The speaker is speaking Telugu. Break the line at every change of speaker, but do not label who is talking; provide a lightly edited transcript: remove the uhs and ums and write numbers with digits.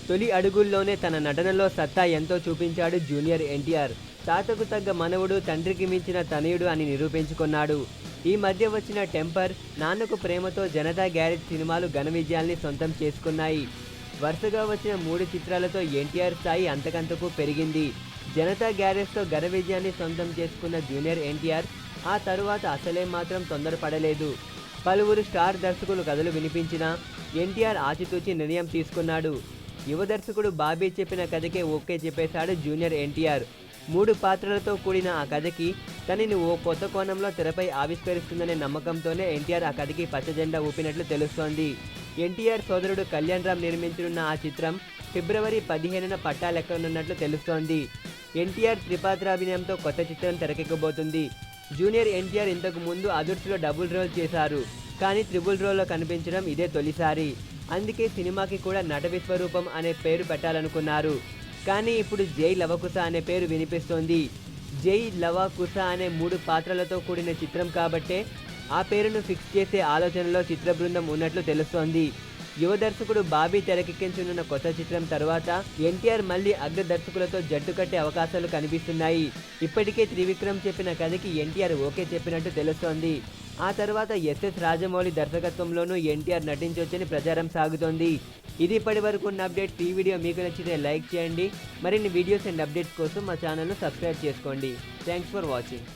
తొలి అడుగుల్లోనే తన నటనలో సత్తా ఎంతో చూపించాడు జూనియర్ ఎన్టీఆర్. తాతకు తగ్గ మనవడు, తండ్రికి మించిన తనయుడు అని నిరూపించుకున్నాడు. ఈ మధ్య వచ్చిన టెంపర్, నాన్నకు ప్రేమతో, జనతా గ్యారేజ్ సినిమాలు ఘన విజయాల్ని సొంతం చేసుకున్నాయి. వరుసగా వచ్చిన 3 చిత్రాలతో ఎన్టీఆర్ స్థాయి అంతకంతకు పెరిగింది. జనతా గ్యారేజ్తో ఘన విజయాన్ని సొంతం చేసుకున్న జూనియర్ ఎన్టీఆర్ ఆ తరువాత అసలే మాత్రం తొందరపడలేదు. పలువురు స్టార్ దర్శకులు కథలు వినిపించినా ఎన్టీఆర్ ఆచితూచి నిర్ణయం తీసుకున్నాడు. యువ దర్శకుడు బాబీ చెప్పిన కథకే ఓకే చెప్పేశాడు జూనియర్ ఎన్టీఆర్. 3 పాత్రలతో కూడిన ఆ కథకి తనని ఓ కొత్త కోణంలో తెరపై ఆవిష్కరిస్తుందనే నమ్మకంతోనే ఎన్టీఆర్ ఆ కథకి పచ్చజెండా ఊపినట్లు తెలుస్తోంది. ఎన్టీఆర్ సోదరుడు కళ్యాణ్ రామ్ నిర్మించనున్న ఆ చిత్రం ఫిబ్రవరి 15న పట్టాలెక్కనున్నట్లు తెలుస్తోంది. ఎన్టీఆర్ త్రిపాత్రాభినయంతో కొత్త చిత్రం తెరకెక్కబోతుంది. జూనియర్ ఎన్టీఆర్ ఇంతకు ముందు అదుర్స్లో డబుల్ రోల్ చేశారు. కానీ త్రిబుల్ రోల్లో కనిపించడం ఇదే తొలిసారి. అందుకే సినిమాకి కూడా నట విశ్వరూపం అనే పేరు పెట్టాలనుకున్నారు. కానీ ఇప్పుడు జై లవకుశ అనే పేరు వినిపిస్తోంది. జై లవకుశ అనే 3 పాత్రలతో కూడిన చిత్రం కాబట్టే ఆ పేరును ఫిక్స్ చేసే ఆలోచనలో చిత్ర బృందం ఉన్నట్లు తెలుస్తోంది. యువ దర్శకుడు బాబీ తెరకెక్కించనున్న కొత్త చిత్రం తర్వాత ఎన్టీఆర్ మళ్ళీ అగ్ర దర్శకులతో జట్టు కట్టే అవకాశాలు కనిపిస్తున్నాయి. ఇప్పటికే త్రివిక్రమ్ చెప్పిన కథకి ఎన్టీఆర్ ఓకే చెప్పినట్టు తెలుస్తోంది. ఆ తర్వాత ఎస్ఎస్ రాజమౌళి దర్శకత్వంలోనూ ఎన్టీఆర్ నటించొచ్చని ప్రచారం సాగుతోంది. ఇది ఇప్పటి వరకు ఉన్న అప్డేట్స్. ఈ వీడియో మీకు నచ్చితే లైక్ చేయండి. మరిన్ని వీడియోస్ అండ్ అప్డేట్స్ కోసం మా ఛానల్ను సబ్స్క్రైబ్ చేసుకోండి. Thanks for watching.